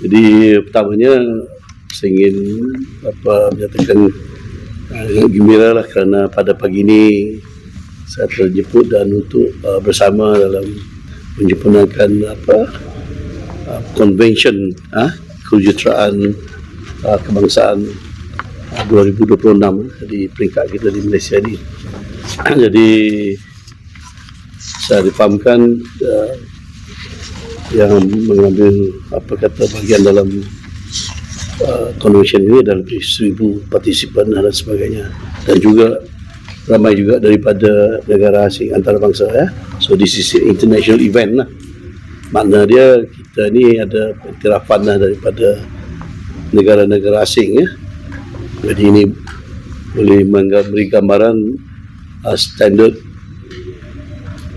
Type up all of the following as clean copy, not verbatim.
Jadi pertamanya saya ingin menyatakan gembira lah kerana pada pagi ini saya terjemput dan untuk bersama dalam menyempurnakan convention kejuruteraan kebangsaan 2026 di peringkat kita di Malaysia ni. Jadi saya difahamkan yang mengambil bagian dalam convention ini adalah 1,000 partisipan dan sebagainya, dan juga ramai juga daripada negara asing antarabangsa ya. So this is an international event lah. Makna dia kita ni ada pentirafan lah daripada negara-negara asing ya. Jadi ini boleh memberi gambaran standard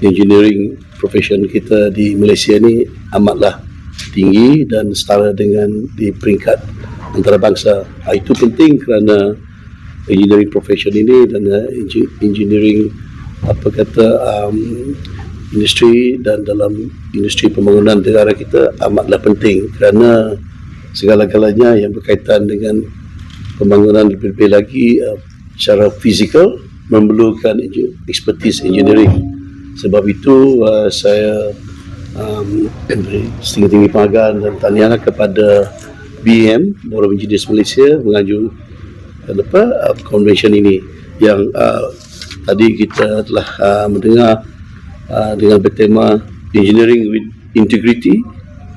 engineering profession kita di Malaysia ni amatlah tinggi dan setara dengan di peringkat antarabangsa. Itu penting kerana engineering profession ini dan engineering industri dan dalam industri pembangunan negara kita amatlah penting kerana segala-galanya yang berkaitan dengan pembangunan lebih-lebih lagi secara fizikal memerlukan expertise engineering. Sebab itu saya setinggi-tinggi penghargaan dan tahniah kepada BEM, Bureau of Engineers Malaysia, mengajukan convention ini yang tadi kita telah mendengar dengan bertema Engineering with Integrity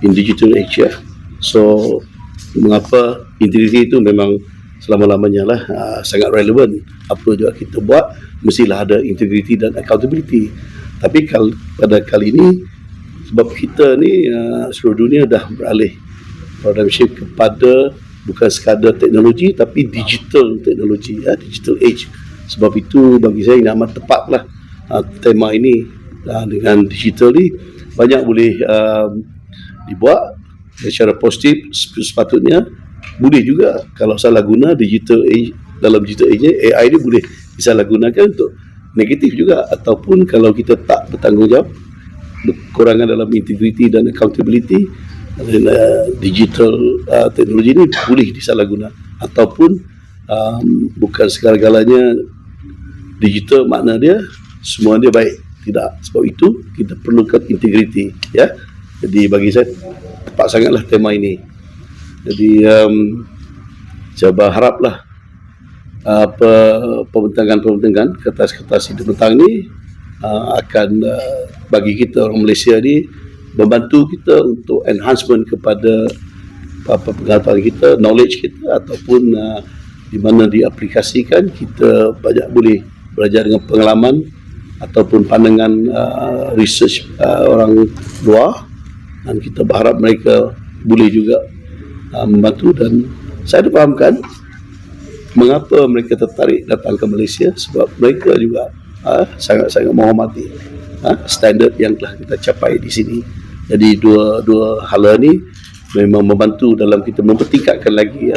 in Digital Age. So mengapa integriti itu memang selama-lamanya lah sangat relevan. Apa juga kita buat mestilah ada integriti dan accountability. Tapi pada kali ini sebab kita ni seluruh dunia dah beralih paradigm shift kepada bukan sekadar teknologi tapi digital teknologi, digital age. Sebab itu bagi saya ini amat tepatlah tema ini. Dengan digital ni banyak boleh dibuat secara positif. Sepatutnya boleh juga kalau salah guna digital age, dalam digital age ni AI ni boleh disalahgunakan untuk negatif juga, ataupun kalau kita tak bertanggungjawab, kekurangan dalam integrity dan accountability, digital teknologi ni boleh disalahguna, ataupun bukan segala-galanya digital makna dia semua dia baik, tidak. Sebab itu kita perlukan integrity ya. Jadi bagi saya tepat sangatlah tema ini. Jadi saya berharaplah pembentangan kertas-kertas itu petang ni akan bagi kita orang Malaysia ni membantu kita untuk enhancement kepada pengetahuan kita, knowledge kita, ataupun di mana diaplikasikan kita banyak boleh belajar dengan pengalaman ataupun pandangan research orang luar, dan kita berharap mereka boleh juga membantu. Dan saya difahamkan mengapa mereka tertarik datang ke Malaysia, sebab mereka juga sangat-sangat menghormati standard yang telah kita capai di sini. Jadi dua hala ni memang membantu dalam kita mempertingkatkan lagi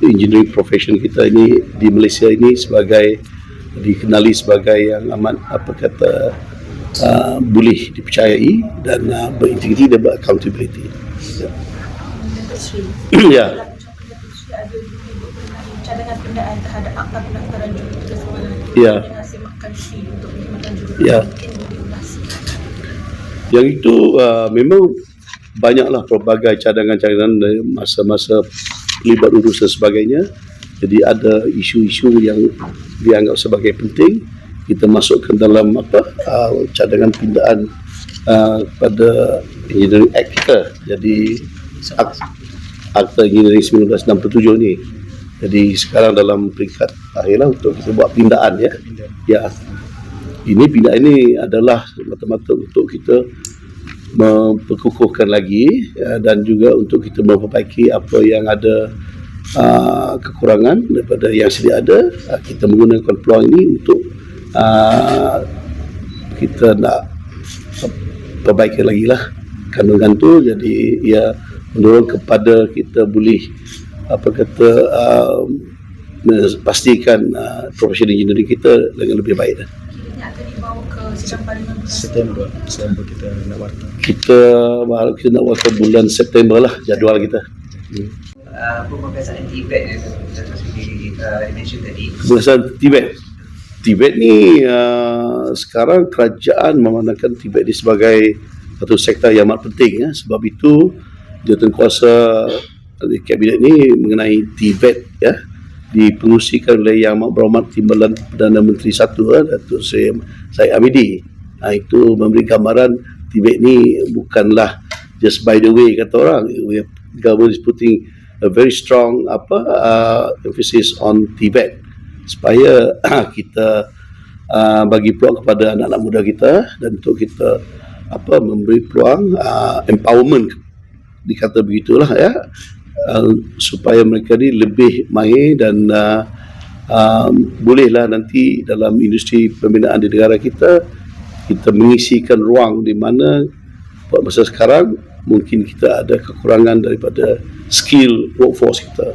engineering profession kita ini di Malaysia ini sebagai dikenali sebagai yang amat boleh dipercayai dan berintegriti dan beraccountability. Ya. Cadangan pendaan terhadap akta pendaftaran jurutera sekolah. Ya. Semakkan fee untuk perkhidmatan jurutera. Ya. Yang itu memang banyaklah pelbagai cadangan-cadangan dari masa-masa libat urus dan sebagainya. Jadi ada isu-isu yang dianggap sebagai penting kita masukkan dalam cadangan pindaan pada Engineering Act kita. Jadi Akta Engineering 1967 ni. Jadi sekarang dalam peringkat akhirlah untuk kita buat pindaan ya. Ya. Ini pindaan ini adalah semata-mata untuk kita memperkukuhkan lagi dan juga untuk kita memperbaiki apa yang ada kekurangan daripada yang sedia ada. Kita menggunakan peluang ini untuk kita nak perbaikan lagi lah kandungan tu. Jadi ia mendorong kepada kita boleh pastikan profesional engineering kita dengan lebih baik. Ini akan dibawa ke sidang parlimen bulan September kita nak warta. Kita nak waktu bulan September lah jadual kita. Pembebasan Tibet yang Dato' Sri mention tadi. Pembebasan Tibet ni sekarang kerajaan memandangkan Tibet ni sebagai satu sektor yang amat penting, sebab itu jawatankuasa di kabinet ni mengenai Tibet dipengusikan oleh Yang Amat Berhormat Timbalan Perdana Menteri Satu, Datuk Seri Syed Hamidi. Itu memberi gambaran Tibet ni bukanlah just by the way kata orang. Government is putting a very strong emphasis on Tibet supaya kita bagi peluang kepada anak-anak muda kita dan untuk kita memberi peluang empowerment, dikata begitulah supaya mereka ni lebih mahir dan bolehlah nanti dalam industri pembinaan di negara kita mengisikan ruang di mana pada masa sekarang mungkin kita ada kekurangan daripada skill workforce kita,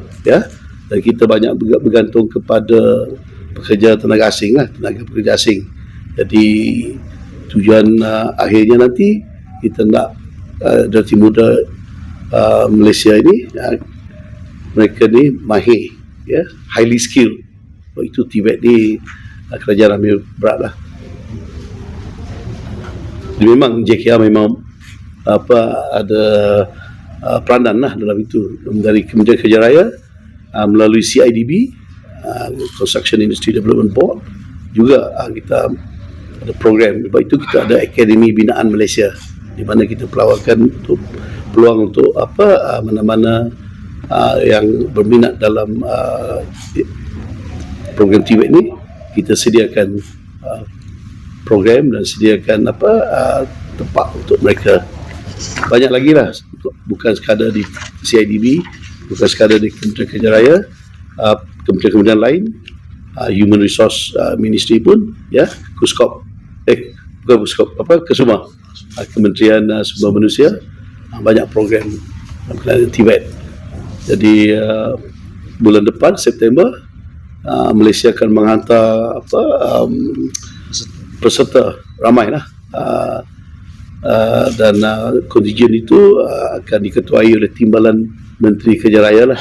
dan kita banyak bergantung kepada pekerja tenaga asing tenaga pekerja asing. Jadi tujuan akhirnya nanti kita nak generasi muda Malaysia ini mereka ni mahir, highly skilled. Sebab itu Tibet ni kerajaan ambil berat lah. Jadi memang JKR memang ada peranan lah dalam itu dari Kementerian Kerja Raya melalui CIDB, Construction Industry Development Board, juga kita ada program. Sebab itu kita ada Akademi Binaan Malaysia di mana kita peluangkan untuk peluang untuk mana-mana yang berminat dalam program Tibet ni, kita sediakan program dan sediakan tempat untuk mereka. Banyak lagi lah, bukan sekadar di CIDB, bukan sekadar di Kementerian Kerja Raya, kementerian-kementerian lain, Human Resource Ministry pun, Kuskop, bukan Kuskop, Kesuma, Kementerian Sumber Manusia, banyak program dalam Tibet. Jadi bulan depan September Malaysia akan menghantar peserta ramai lah, dan kontijen itu akan diketuai oleh Timbalan Menteri Kerja Raya lah,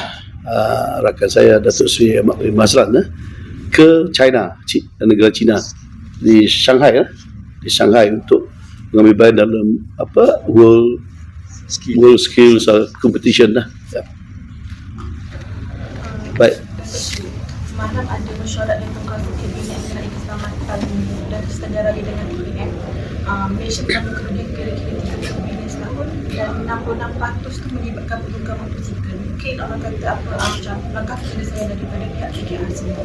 rakan saya Datuk Seri Mazlan ke China, negara China, di Shanghai untuk mengambil bahagian dalam World Skills Competition lah. Baik. Semalam ada mesyuarat dan tunggal kabinet mengenai keselamatan dan kesedaran dengan KPM. Malaysia telah kerugian kira-kira 30 bilion setahun dan 66% tu melibatkan penunggang motosikal. Mungkin orang kata macam langkah penyelesaian daripada pihak KKR sendiri.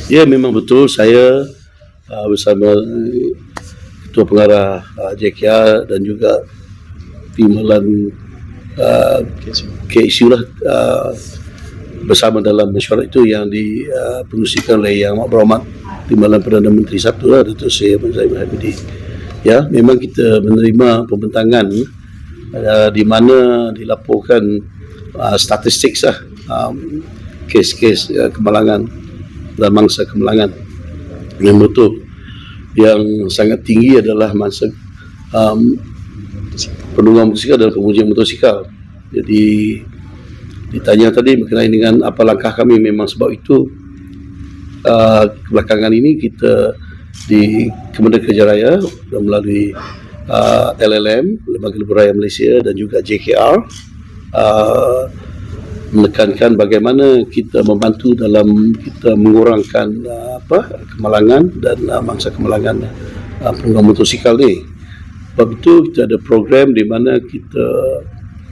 Ya, memang betul. Saya bersama Ketua Pengarah JKR dan juga Timbalan KSU lah, bersama dalam mesyuarat itu yang dipengusikan oleh Yang Amat Berhormat Timbalan Perdana Menteri Satu lah, Datuk Seri Syed Hamidi. Memang kita menerima pembentangan di mana dilaporkan statistik kes-kes kemalangan dan mangsa kemalangan. Yang betul yang sangat tinggi adalah mangsa penunggang motosikal dan pengujian motosikal. Jadi ditanya tadi berkenaan dengan apa langkah kami, memang sebab itu belakangan ini kita di Kementerian Kerja Raya dan melalui LLM, Lembaga Lebuh Raya Malaysia, dan juga JKR menekankan bagaimana kita membantu dalam kita mengurangkan kemalangan dan mangsa kemalangan pengguna motosikal ni. Sebab itu kita ada program di mana kita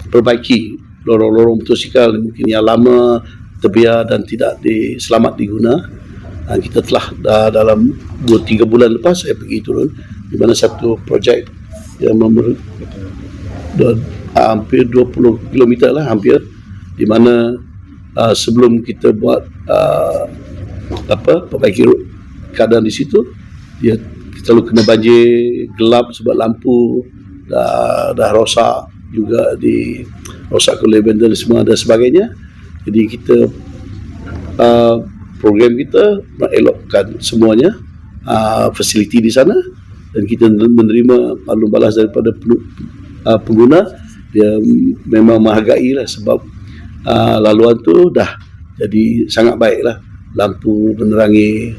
perbaiki lorong-lorong motosikal mungkin yang lama, terbiar dan tidak selamat diguna. Kita telah dalam 2-3 bulan lepas saya pergi turun di mana satu projek yang hampir 20 km lah, hampir, di mana sebelum kita buat perbaiki keadaan di situ, dia selalu kena banjir, gelap sebab lampu dah rosak, juga rosak oleh bendel semua dan sebagainya. Jadi kita program kita mengelokkan semuanya fasiliti di sana dan kita menerima maklum balas daripada pengguna. Dia memang menghargai lah, sebab laluan tu dah jadi sangat baik lah. Lampu menerangi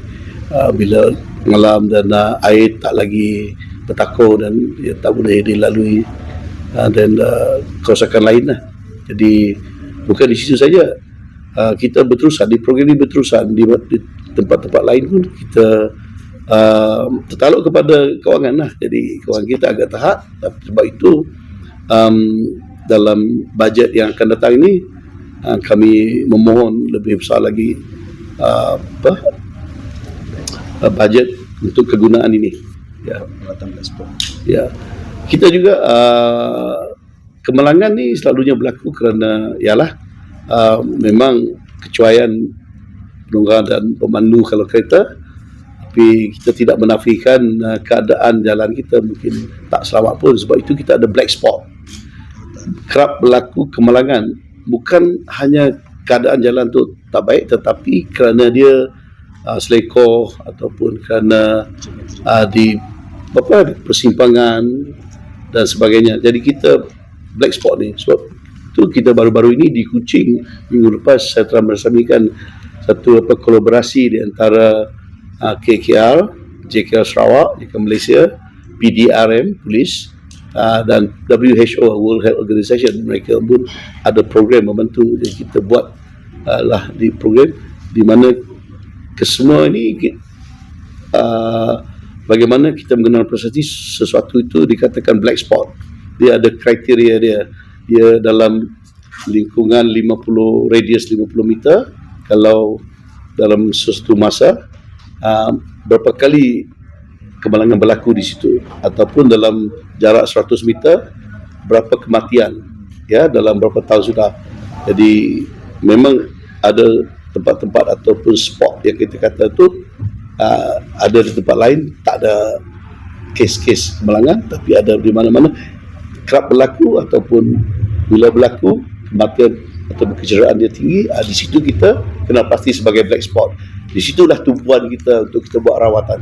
bila malam, dan air tak lagi bertakur dan dia tak boleh dilalui, dan kerosakan lain lah. Jadi bukan di situ saja, kita berterusan di program ini, berterusan di tempat-tempat lain pun kita tertaluk kepada kewangan lah. Jadi kewangan kita agak tahap, sebab itu dalam bajet yang akan datang ini kami memohon lebih besar lagi bajet untuk kegunaan ini. Ya, Peralatan black spot. ya. Kita juga kemalangan ni selalunya berlaku kerana ialah memang kecuaian penunggang dan pemandu kalau kereta, tapi kita tidak menafikan keadaan jalan kita mungkin tak selamat pun. Sebab itu kita ada black spot. Kerap berlaku kemalangan bukan hanya keadaan jalan tu tak baik, tetapi kerana dia selekoh ataupun kerana di persimpangan dan sebagainya. Jadi kita black spot ni. Sebab tu kita baru-baru ini di Kuching minggu lepas saya telah merasmikan satu kolaborasi di antara KKR, JKR Sarawak, JKR Malaysia, PDRM Polis, dan WHO, World Health Organization. Mereka pun ada program membantu. Jadi kita buat lah di program di mana kesemua ini bagaimana kita mengenal prestasi sesuatu itu dikatakan black spot. Dia ada kriteria dia. Dia dalam lingkungan 50 radius 50 meter. Kalau dalam sesuatu masa berapa kali kemalangan berlaku di situ, ataupun dalam jarak 100 meter berapa kematian ya dalam berapa tahun sudah. Jadi memang ada tempat-tempat ataupun spot yang kita kata tu ada di tempat lain tak ada kes-kes kemalangan, tapi ada di mana-mana kerap berlaku, ataupun bila berlaku kematian atau kecederaan dia tinggi, di situ kita kena pasti sebagai black spot. Di situlah tumpuan kita untuk kita buat rawatan.